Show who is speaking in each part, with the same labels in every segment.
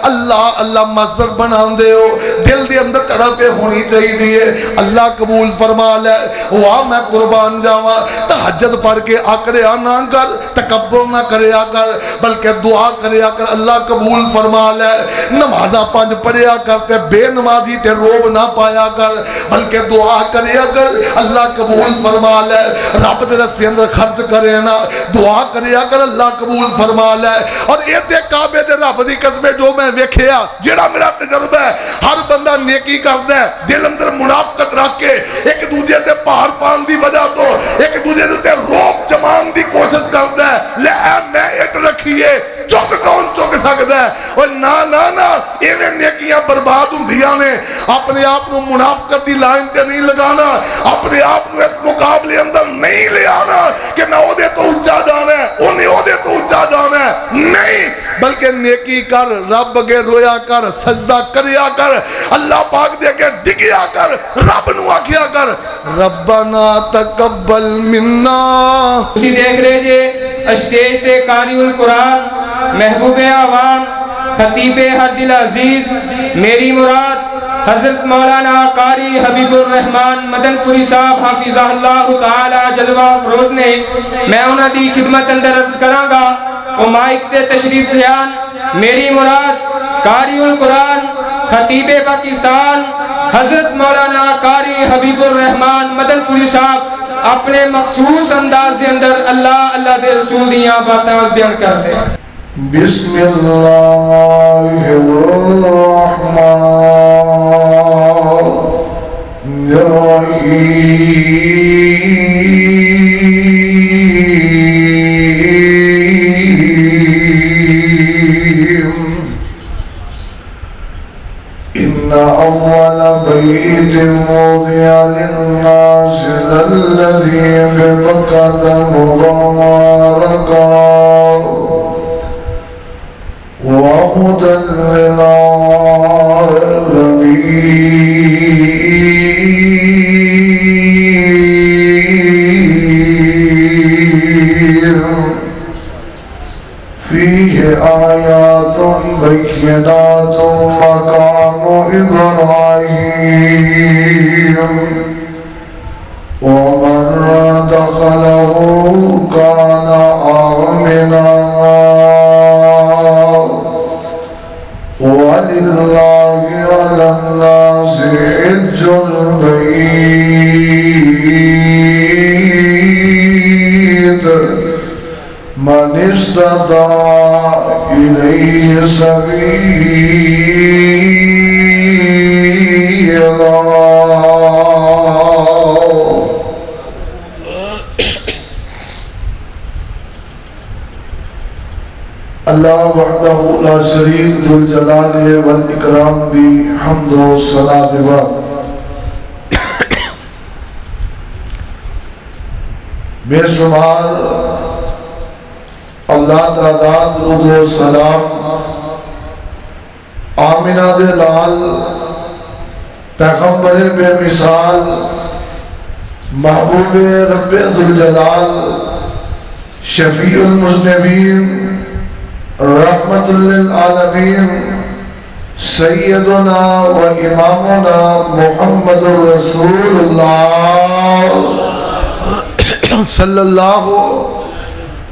Speaker 1: اللہ اللہ مصدر بنا دے ہو دل دے اندر تڑپے ہونی چاہیے دیئے اللہ قبول فرما لے واہ میں قربان جاواں تہجد پڑھ کے آکڑیا نہ کر تکبر نہ کریا کر بلکہ دعا کریا کر اللہ قبول فرما لے نمازاں 5 پڑھیا کرتے بے نمازی تے روب نہ پایا کر بلکہ دعا کریا کر اللہ قبول فرما لے رب دے راستے اندر خرچ کرے نا دعا کریا کر اللہ قبول فرما لے اور یہ تے کعبے دے رب دی قسم جو میں ویکھیا جڑا میرا تجربہ ہے ہر بندہ نیکی کردا ہے دل اندر منافقت رکھ کے ایک دوسرے تے پار پان دی وجہ تو ایک دوسرے تے روب جمان دی کوشش کردا ہے لے میں اٹ رکھیے چک کون چک سکدا ہے اور نا ایویں نیکیاں برباد ہوندیاں نے اپنے آپ کو منافقت دی لائن تے نہیں لگانا اپنے آپ کو اس مقابلے اندر نہیں لے آنا کہ میں او دے تو اونچا جانا ہے اونے او دے تو اونچا جانا ہے نہیں بلکہ نیکی کر رب اگے رویا کر سجدہ کریا کر اللہ پاک دے کے ڈگیا کر رب نو آکھیا کر ربنا تقبل منا
Speaker 2: اسی دیکھ رہے جے اسٹیج تے قاری القرآن محبوب عوام خطیب ہر دل عزیز میری مراد حضرت مولانا قاری حبیب الرحمن مدن پوری صاحب حافظہ اللہ تعالی جلوہ افروز نے میں انہاں دی خدمت اندر عرض کراں گا او مائک تے تشریف لیان میری مراد قاری القرآن خطیب پاکستان حضرت مولانا قاری حبیب الرحمن مدن پوری صاحب اپنے مخصوص انداز دے اندر اللہ دے رسول دیاں باتاں بیان کرتے ہیں
Speaker 1: بسم اللہ الرحمن الرحیم ان اول بیت وضع للناس للذی ببکۃ مبارکا وَهُدًى لِلْعَالَمِينَ فِيهِ آيَاتٌ بَيِّنَاتٌ مَقَامُ إِبْرَاهِيمَ وَمَنْ دَخَلَهُ كَانَ آمِنًا وَلِلَّهِ عَلَى النَّاسِ حِجُّ الْبَيْتِ مَنِ اسْتَطَاعَ إِلَيْهِ سَبِيلًا اللہ وحدہ لا شریک ذو الجلال والاکرام دی حمد و ثنا دیوا بے شمار اللہ تعداد درود و سلام آمنہ دے لال پیغمبر بے مثال محبوب رب ذو الجلال شفیع المذنبین رحمت للعالمین سیدنا و امامنا محمد رسول اللہ صلی اللہ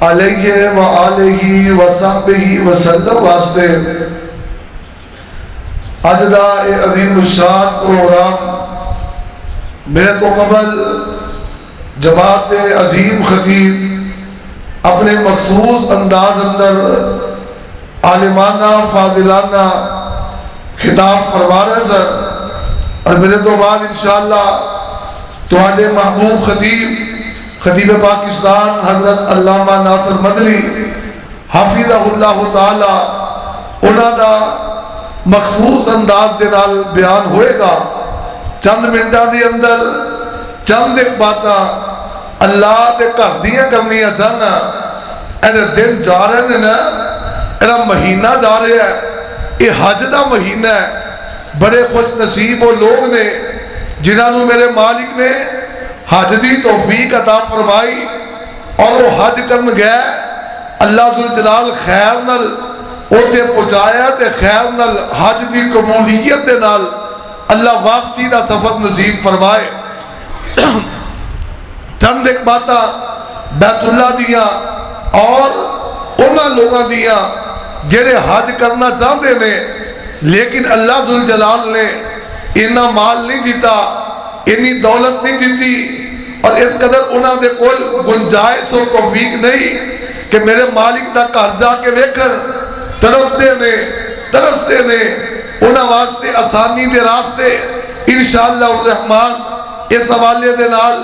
Speaker 1: علیہ وآلہ وصحبہ وسلم واسطے اجدہ عظیم الشان پروگرام میرے تو قبل جماعت عظیم خطیب اپنے مخصوص انداز اندر عالمانہ فاضلانہ خطاب فرما رہے سر اور میرے تو بعد انشاءاللہ تواڈے محبوب خطیب پاکستان حضرت علامہ ناصر مدنی حافظہ اللہ تعالی انہاں دا مخصوص انداز دے نال بیان ہوئے گا چند منٹاں دے اندر چند ایک باتاں اللہ دے گھر دیاں کرنیاں چاہنا اینے دن جا رہے ہیں نا اینا مہینہ جا رہے ہے یہ حج دا مہینہ ہے بڑے خوش نصیب وہ لوگ نے جنہوں میرے مالک نے حج دی توفیق عطا فرمائی اور وہ حج کرن گئے اللہ ذوالجلال خیر نل اوتے پہنچایا تے خیر نال حج دی قبولیت دے نال اللہ واپسی دا سفر نصیب فرمائے۔ چند ایک باتاں بیت اللہ دیاں اور انہاں لوگاں دیاں جڑے حج کرنا چاہتے نے لیکن اللہ ذوالجلال نے اتنا مال نہیں دیتا، اتنی دولت نہیں دیتی، اور اس قدر انہاں دے کول گنجائش و توفیق نہیں کہ میرے مالک دا گھر جا کے ویکھن، تڑپتے نے ترستے نے، انہاں واسطے آسانی دے راستے انشاءاللہ الرحمن اس حوالے دے نال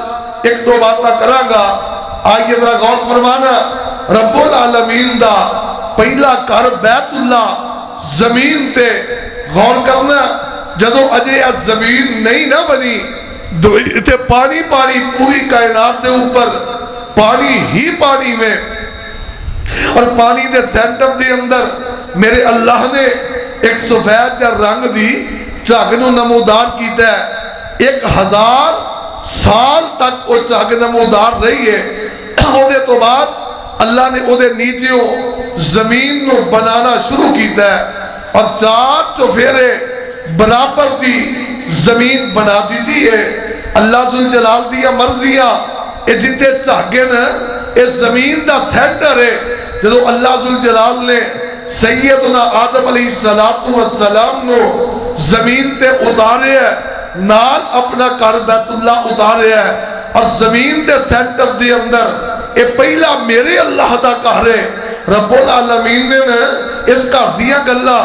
Speaker 1: ایک دو باتاں کراں گا۔ آئیے ذرا غور فرمانا، رب العالمین دا پہلا گھر بیت اللہ زمین تے غور کرنا، جدو اجے زمین نہیں نہ بنی تے پانی پانی پوری کائنات دے اوپر پانی ہی پانی میں، اور پانی دے سینٹر دے اندر میرے اللہ نے ایک سفید یا رنگ دی جھگ نو نمودار کیتا ہے، 1000 سال تک وہ جھگ نمودار رہی ہے۔ او دے تو بعد اللہ نے او دے نیچیوں زمین نو بنانا شروع کیتا ہے اور 4 چوفیرے برابر دی زمین بنا دیتی ہے۔ اللہ ذوالجلال دیا مرضیاں اے جتے چاگے نا اے زمین دا سینٹر ہے۔ جدو اللہ ذوالجلال نے سیدنا آدم علیہ السلام نو زمین تے اتارے ہے، نال اپنا گھر بیت اللہ اتارے ہے، اور زمین دے سینٹر دے اندر اے پہلا میرے اللہ دا گھر ہے۔ رب العالمین نے اس گھر دیا گلا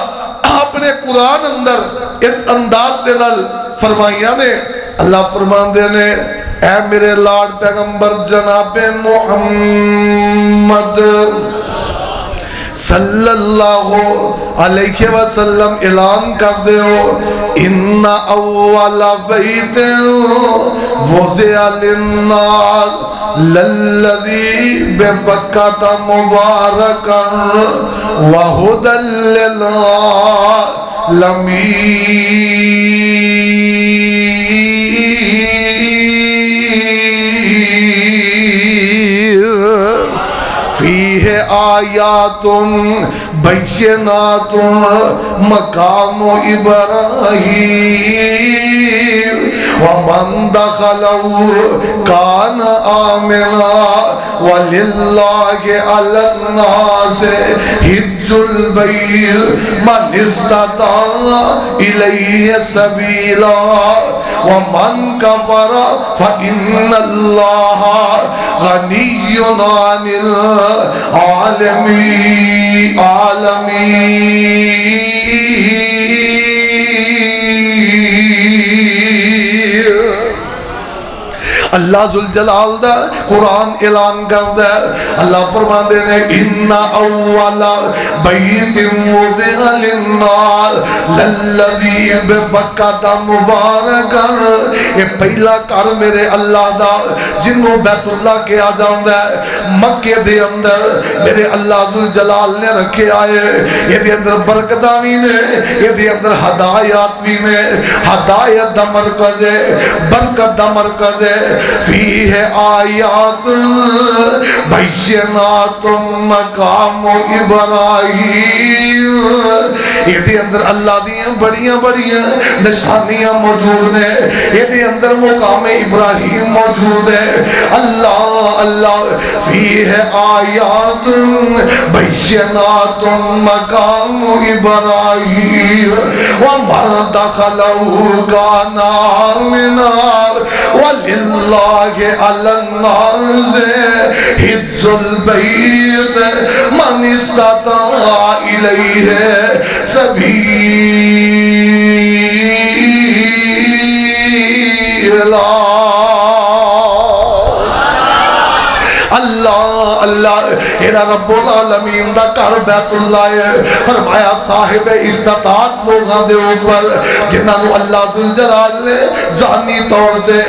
Speaker 1: اپنے قرآن اندر اس انداز دے نال فرمائیاں نے۔ اللہ فرماندے نے اے میرے لاڈ پیغمبر جناب محمد صلی اللہ علیہ وسلم اعلان کر دے ہو، ان اول بیت وضع للناس للذی ببکۃ مبارکا وہدی فیہ آیات بینات مقام ابراہیم ومن دخلہ کان آمنا وللہ علی الناس حج البیت من استطاع الیہ سبیلا ومن کفر فإن اللہ غنی عن العالمین۔ اللہ ذوالجلال دا قرآن اعلان کردہ اللہ فرماندے نے ان اول بیت وضع للناس للذی ببکۃ مبارکا، یہ پہلا گھر میرے اللہ دا جنہوں بیت اللہ کیا جاندہ ہے مکے دے اندر میرے اللہ ذوالجلال نے رکھے آئے۔ یہ دے اندر برکتاں بھی نے، یہ دے اندر ہدایات بھی نے، ہدایت دا مرکز ہے، برکت دا مرکز ہے۔ فیہ آیات بینات مقام ابراہیم، یہ دے اندر اللہ دیاں بڑیاں بڑیاں نشانیاں موجود ہیں، یہ دے اندر مقام ابراہیم موجود ہے۔ اللہ اللہ فیہ آیات بینات مقام ابراہیم ومن دخلہ کان آمنا وللہ علی الناس حج البیت من استطاع الیہ سبیلا۔ اللہ اللہ ایرا رب العالمین دا گھر بیت اللہ ہے، فرمایا صاحب استطاعت لوگاں دے اوپر جنہاں نو اللہ ذوالجلال نے جانی طور تے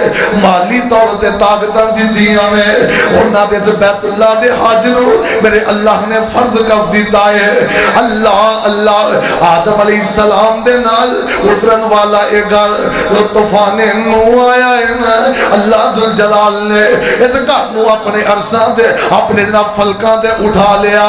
Speaker 1: مالی طور تے طاقتاں دتیاں نے، انہاں دے بیت اللہ دے حج نو میرے اللہ نے فرض کر دیتا ہے۔ اللہ اللہ آدم علیہ السلام دے نال اترن والا اے گھر جو طوفان نو آیا ہے نا، اللہ ذوالجلال نے اس گھر نو اپنے عرصہ دے اپنے جناب فلکاں دے اٹھا لیا۔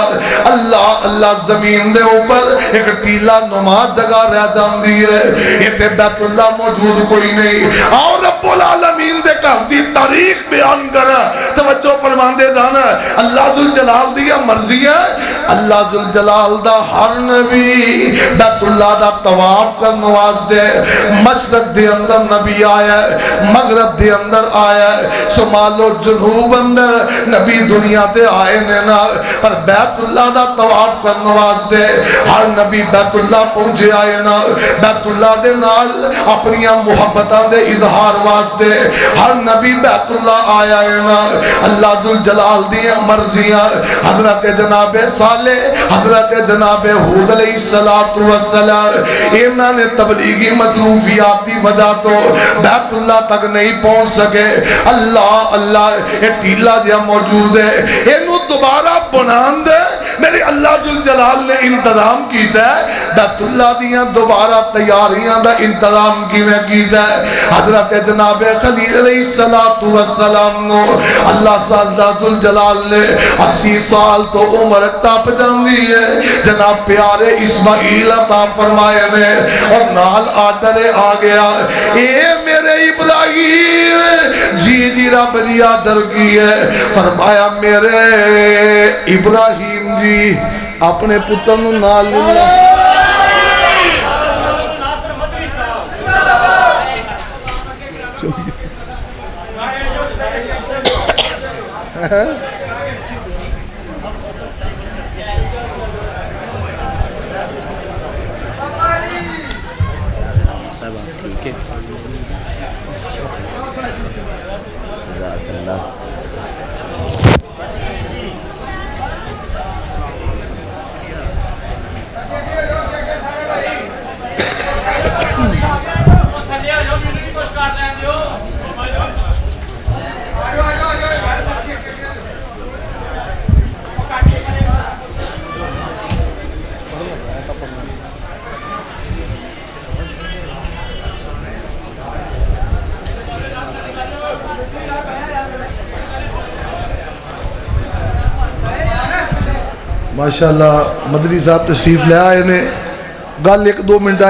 Speaker 1: اللہ اللہ زمین دے اوپر ایک ٹیلا نما جگہ رہ جاندی ہے ایتھے بیت اللہ موجود کوئی نہیں اور رب العالمین دے گھر دی تاریخ بیان کر توجہ فرماندے جانا اللہ ذوالجلال دی مرضی ہے اللہ ذوالجلال دا ہر نبی بیت اللہ دا طواف کرنے واسطے مشرق دے اندر نبی آیا ہے مغرب دے اندر آیا ہے شمال و جنوب اندر نبی دنیا تے آئے نے نا پر بیت اللہ دا طواف کرنے واسطے ہر نبی بیت اللہ پہنچے آئے نا بیت اللہ دے نال اپنی محبتاں دے اظہار واسطے ہر نبی بیت اللہ آیا ہے نا اللہ ذوالجلال دی مرضیاں حضرت جناب صالح حضرت جناب ہود علیہ السلام انہاں نے تبلیغی مصروفیات دی وجہ تو بیت اللہ تک نہیں پہنچ سکے اللہ اللہ یہ ٹیلا جہاں موجود ہے اینو دوبارہ بنان دے میرے اللہ ذوالجلال نے انتظام کیتا ہے بیت اللہ دیاں دوبارہ تیاریاں دا انتظام کیتا ہے حضرت جناب خلیل علیہ السلام نو اللہ ذوالجلال نے 80 سال تو عمر ٹپ جاندی ہے جناب پیارے اسماعیل عطا فرمائے نے اور نال آرڈر آ گیا اے میرے ابراہیم جی رب جی آرڈر کی ہے فرمایا میرے ابراہیم جی اپنے پتر نو نال لینا
Speaker 3: ٹھیک ہے جزاک اللہ
Speaker 1: ماشاءاللہ مدنی صاحب تشریف لے آئے نے گل ایک دو منٹ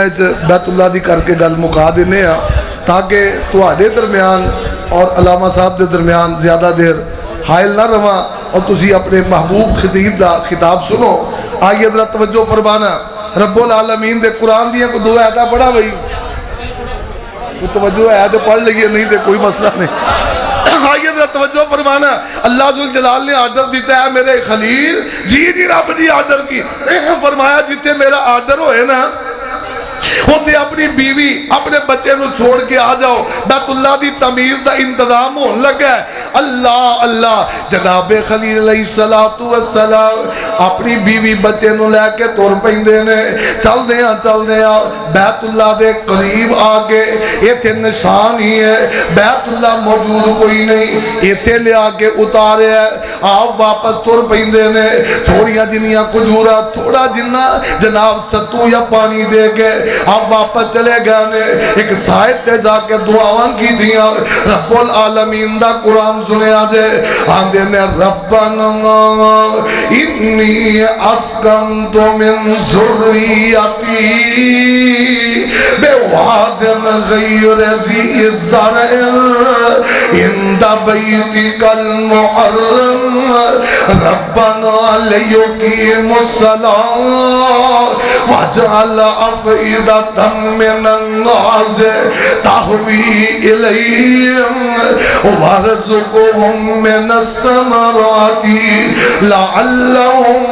Speaker 1: بیت اللہ دی کر کے گل مکا دینے ہاں تاکہ تواڈے درمیان اور علامہ صاحب دے درمیان زیادہ دیر حائل نہ رہاں اور تسی اپنے محبوب خطیب دا خطاب سنو آئیے ذرا توجہ فرمانا رب العالمین دے قرآن دیاں کو دو آیتاں پڑھا بھائی توجہ ہے تو پڑھ لئیے نہیں تو کوئی مسئلہ نہیں آئیے ذرا توجہ فرمانا اللہ ذوالجلال نے آرڈر دیتا ہے میرے خلیل جی رب جی آرڈر کی فرمایا جتے میرا آرڈر ہوئے نا ہوتے اپنی بیوی اپنے بچے نو چھوڑ کے آ جاؤ بیت اللہ دی تعمیر دا انتظام ہون لگا ہے اللہ اللہ جناب خلیل علیہ السلام اپنی بیوی بچے نو لے کے تور پیندے نے چل دیا بیت اللہ دے قریب آگے ایتھے نشان ہی ہے بیت اللہ موجود کوئی نہیں ایتھے لے آگے اتارے ہے آپ واپس تور پیندے نے تھوڑیاں جنیاں کجورا تھوڑا جنہ جناب ستو یا پانی دے کے آپ واپس چلے گئے نے ایک سائٹ تے جا کے دعاواں کی دیا رب العالمین دا قرآن سنے آجے آندے نے ربنا انی اسکنت من ذریتی بواد غیر ذی زرع عند بیتک المحرم ربنا لیقیموا الصلاة واجعل افئدة من الناس تهوی الیہم وارزقهم من الثمرات لعلهم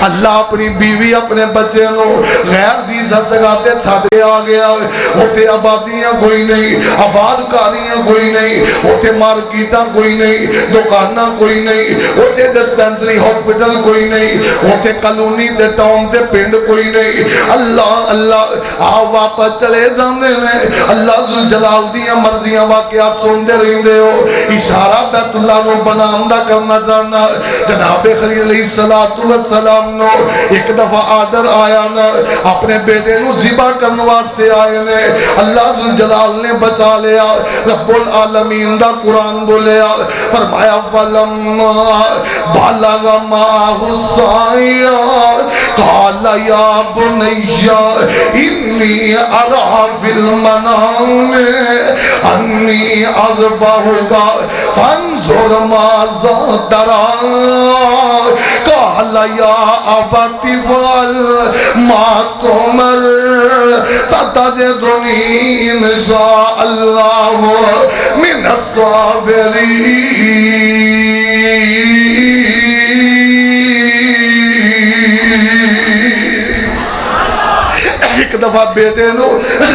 Speaker 1: اللہ اپنی بیوی اپنے بچے نو غیر زیزت جگاتے چھاڑے آ گیا ہوتے آبادیاں کوئی نہیں آبادکاریاں کوئی نہیں اوتھے مارکیٹاں کوئی نہیں، دکاناں کوئی نہیں، اوتھے ڈسپینسری ہاسپٹل کوئی نہیں، اوتھے کالونی تے ٹاؤن تے پنڈ کوئی نہیں۔ اللہ اللہ آ واپس چلے جاندے نے، اللہ ذوالجلال دیاں مرضیاں واقعات سندے رہندے ہو۔ اشارہ بیت اللہ نو بنان دا کرنا چاہنا، جناب خلیل علیہ السلام نو ایک دفعہ آرڈر آیا نا، اپنے بیٹے نو ذبح کرنے واسطے آئے نے، اللہ ذوالجلال نے بچا لیا۔ رب العالمین دا قرآن بولیا، فرمایا فَلَمَّا بَلَغَ مَعَهُ السَّعْيَ قَالَ يَا بُنَيَّ إِنِّي أَرَىٰ فِي الْمَنَامِ أَنِّي أَذْبَحُكَ فَانظُرْ مَاذَا تَرَىٰ قَالَ يَا أَبَتِ افْعَلْ مَا تُؤْمَرُ سَتَجِدُنِي إِنْ شَاءَ اللَّهُ مِنَ الصَّابِرِينَ۔ ایک دفعہ بیٹے نو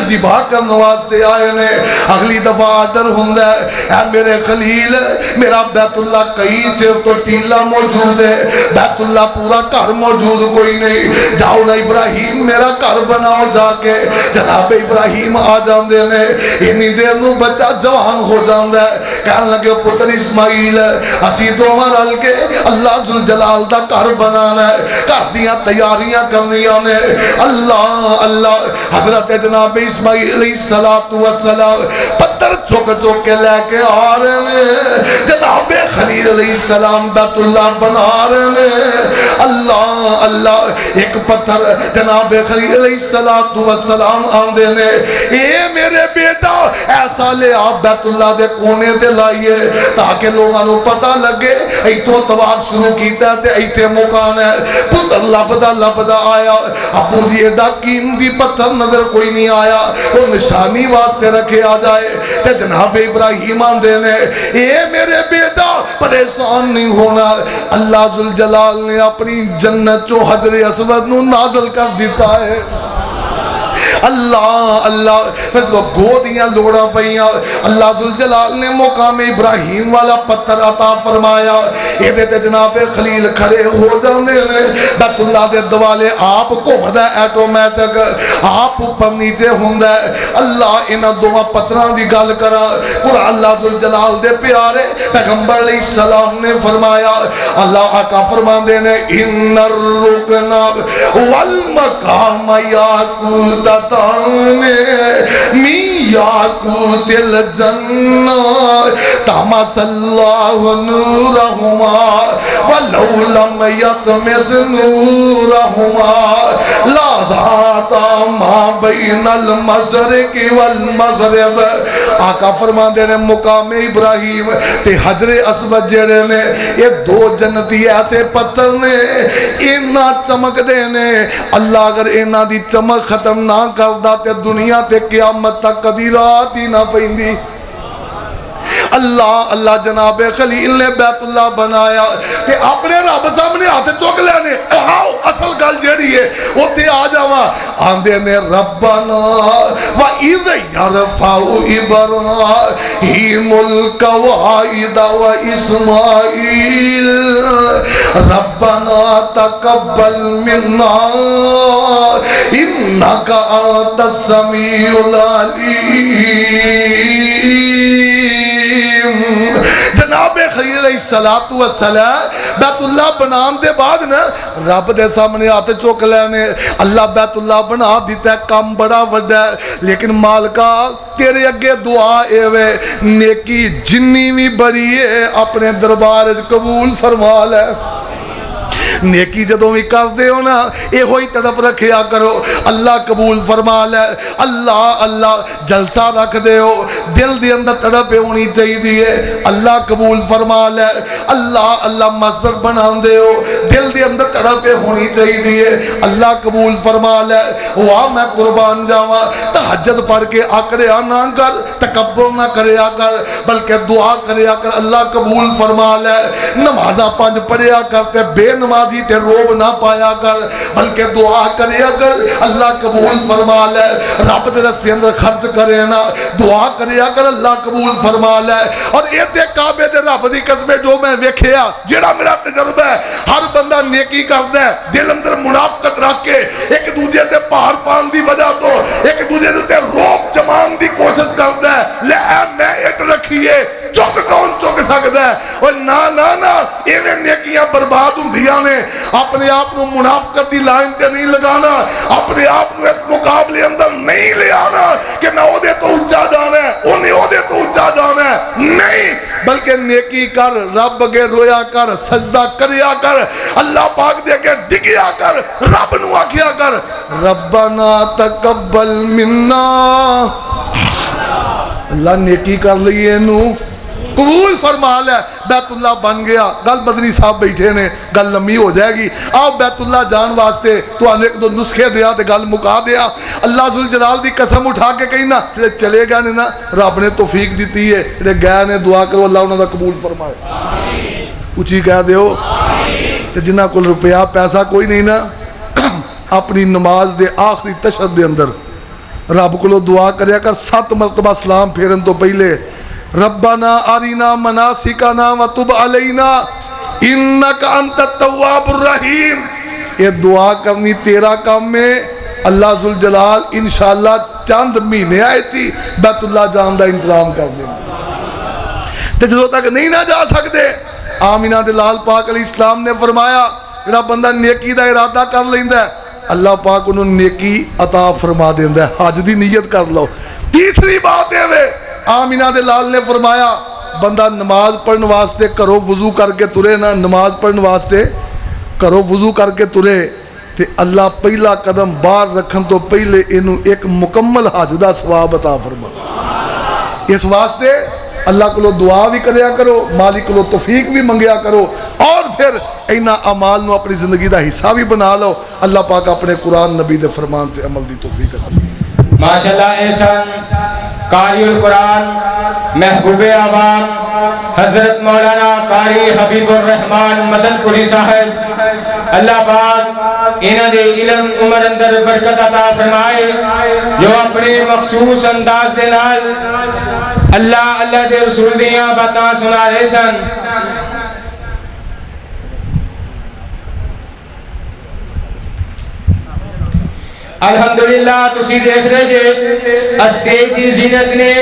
Speaker 1: ذبح کرنے واسطے آئے نے، اگلی دفعہ آرڈر ہوندا ہے، اے میرے خلیل میرا بیت اللہ کئی چیر تو ٹیلا موجود ہے، بیت اللہ پورا گھر موجود کوئی نہیں، جاؤ نا ابراہیم میرا گھر بناؤ جا کے۔ جناب ابراہیم آ جاندے نے، انی دیر نو بچہ جوان ہو جاندا ہے، کہنے لگے پتر اسماعیل اسی دوواں رل کے اللہ ذوالجلال دا گھر بنانا ہے، گھر دیاں تیاریاں کرنیاں نے۔ اللہ اللہ حضرت جناب اسماعیل علیہ السلام پتھر چک چک کے لے کے آ رہے ہیں، جناب خلیل علیہ السلام بیت اللہ بنا رہے ہیں۔ اللہ اللہ ایک پتھر جناب خلیل علیہ السلام آندے نے، اے میرے بیٹا ایسا لے آپ بیت اللہ دے کونے تے لائیے تاکہ لوگاں نو پتہ لگے ایتھوں طواف شروع کیتا تے ایتھے مکان ہے۔ پتر لبدا آیا، ابو جی ایڈا قیمتی پتھر نظر کوئی نہیں آیا، وہ نشانی واسطے رکھے آ جائے۔ تے جناب ابراہیم آندے نے، اے میرے بیٹا پریشان نہیں ہونا، اللہ ذوالجلال نے اپنی جنت چو حجر اسود نو نازل کر دیتا ہے۔ اللہ اللہ پھر تو گودیاں لوڑا پئیاں، اللہ ذوالجلال نے مقام ابراہیم والا پتھر عطا فرمایا۔ یہ دیتے جناب خلیل کھڑے ہو جاندے نے، بیت اللہ دے دوالے آپ گھومدا ہے ایٹومیٹک، آپ اوپر نیچے ہوندا ہے۔ اللہ انہاں دوواں پتھراں دی گل کرا، قرآن اللہ ذوالجلال دے پیارے پیغمبر علیہ السلام نے فرمایا، اللہ آقا فرماندے نے ان الرکن والمقام یاقوتۃ من یاقوت الجنہ طمس اللہ نورہما ولو لم یطمس نورہما لاذات ما بین المشرق والمغرب۔ آقا فرماندے نے مقام ابراہیم تے حجر اسود جڑے نے یہ دو جنتی ایسے پتھر نے، اینا چمک دے نے، اللہ اگر اینا دی چمک ختم نہ کردا تے دنیا تے قیامت تک کدی رات ہی نہ پیندی۔ اللہ اللہ جناب خلیل نے بیت اللہ بنایا تے اپنے رب سامنے ہاتھ چک لینے، آؤ اصل گل جیڑی ہے اوتے آ جاواں، آندے نے ربنا وَإِذْ يَرْفَعُ إِبْرَاهِيمُ الْقَوَاعِدَ وَإِسْمَاعِيلُ رَبَّنَا تَقَبَّلْ مِنَّا إِنَّكَ أَنْتَ السَّمِيعُ الْعَلِيمُ۔ جناب خلیل علیہ السلام بیت اللہ بنان دے بعد نا رب دے سامنے ہاتھ چوک لینے، اللہ بیت اللہ بنا دیتا ہے، کام بڑا وڈا ہے، لیکن مالکا تیرے اگے دعا اے وے نیکی جنی بھی بڑی ہے اپنے دربار قبول فرما لے۔ نیکی جدوں بھی کر دے ہو نا اے ہوئی تڑپ رکھیا کرو، اللہ قبول فرما لے۔ اللہ اللہ جلسہ رکھ دے ہو، دل دے اندر تڑپ ہونی چاہیے دیئے، اللہ قبول فرما لے۔ اللہ اللہ مسجد بنا دے ہو، دل دے اندر تڑپ ہونی چاہیے دیئے، اللہ قبول فرما لے۔ واہ میں قربان جاواں تہجد پڑھ کے آکڑے آنا کر تکبر نہ کریا کر بلکہ دعا کریا کر اللہ قبول فرما لے نمازاں 5 پڑھیا کرتے بے نمازی تے روب نہ پایا کر بلکہ دعا کریا کر اللہ قبول فرما لے رب دے راستے اندر خرچ کرے نا دعا کریا کر اللہ قبول فرما لے اور اے تے کعبے دے رب دی قسم جو میں ویکھیا جیڑا میرا تجربہ ہے ہر بندہ نیکی کردا ہے دل اندر منافقت رکھ کے ایک دوجے تے پار پان دی وجہ تو ایک دوجے تے روب جمان دی کوشش کردا ہے لے میں اٹ رکھیے چک کون چک سکدا ہے اور نا نا نا ایویں نیکیاں برباد ہوندیاں نے اپنے آپ کو منافقت دی لائن تے نہیں لگانا اپنے آپ کو اس مقابلے اندر نہیں لے آنا کہ میں او دے تو اونچا جانا ہے اونے او دے تو اونچا جانا ہے نہیں بلکہ نیکی کر رب اگے رویا کر سجدہ کریا کر اللہ پاک دے اگے ڈگیا کر رب نو آکھیا کر ربنا تقبل منا اللہ نیکی کر لئیے نو قبول فرما لے بیت اللہ بن گیا گل مدنی صاحب بیٹھے نے گل لمبی ہو جائے گی آؤ بیت اللہ جان واسطے تو آنے ایک دو نسخے دیا تے گل مکا دیا اللہ ذوالجلال دی قسم اٹھا کے کہیں نا جڑے چلے گئے نے نا رب نے توفیق دیتی ہے جڑے گئے نے دعا کرو اللہ انہاں دا قبول فرمائے اچھی کہہ دیو تے جنہ کول روپیہ پیسہ کوئی نہیں نا اپنی نماز دے آخری تشہد دے اندر رب کو دعا کریا کر 7 مرتبہ سلام پھیرن تو پہلے ربنا آرینا مناسکنا وتب علینا انکا انت التواب الرحیم یہ دعا کرنی تیرا کام میں اللہ ذوالجلال انشاءاللہ چند مہینے آئے تھی بیت اللہ جان دا انتظام کر دیں تے جدوں تک نہیں نہ جا سکتے آمینہ دے لال پاک علیہ السلام نے فرمایا جڑا بندہ نیکی دا ارادہ کر لیندا ہے اللہ پاک انہوں نیکی عطا فرما دیندا ہے حج دی نیت کر لو تیسری بات ہے وے آمینہ دے لال نے فرمایا بندہ نماز پڑھنے واسطے کرو وضو کر کے ترے نا نماز پڑھنے واسطے کرو وضو کر کے ترے تے اللہ پہلا قدم باہر رکھن تو پہلے انہوں ایک مکمل حج دا ثواب عطا فرما اس واسطے اللہ کو دعا بھی کریا کرو مالک کو توفیق بھی منگیا کرو اور پھر اینا اعمال نو اپنی زندگی دا حصہ بھی بنا لو اللہ پاک اپنے قرآن نبی دے فرمان تے عمل دی توفیق عطا
Speaker 2: ماشاءاللہ احسان قاری القرآن محبوب عوام حضرت مولانا قاری حبیب الرحمن مدن پوری صاحب اللہ پاک انہاں دے علم عمر اندر برکت عطا فرمائے جو اپنے مخصوص انداز دے نال اللہ دے رسول دیاں باتاں سنا رہے سن الحمدللہ تسی دیکھ رہے جے اسٹیج دی زینت نے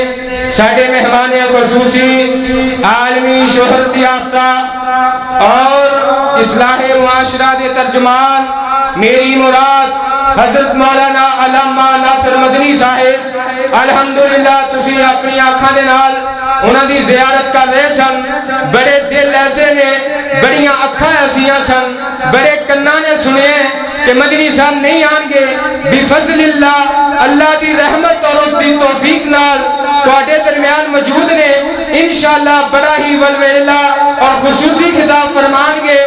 Speaker 2: ساڑھے مہمان خصوصی عالمی شہرت یافتہ اور اصلاح معاشرہ دے ترجمان میری مراد حضرت مولانا علامہ ناصر مدنی صاحب الحمدللہ تسی اپنی آنکھاں دے نال انہاں دی زیارت کر رہے سن بڑے دل ایسے نے بڑیاں اکھاں ایسیاں سن بڑے کناں نے سنے کہ مدنی صاحب نہیں آن گے بفضل اللہ دی رحمت اور اس دی توفیق نال تواڈے درمیان موجود نے انشاءاللہ بڑا ہی ولولہ اور خصوصی خطاب فرمان گے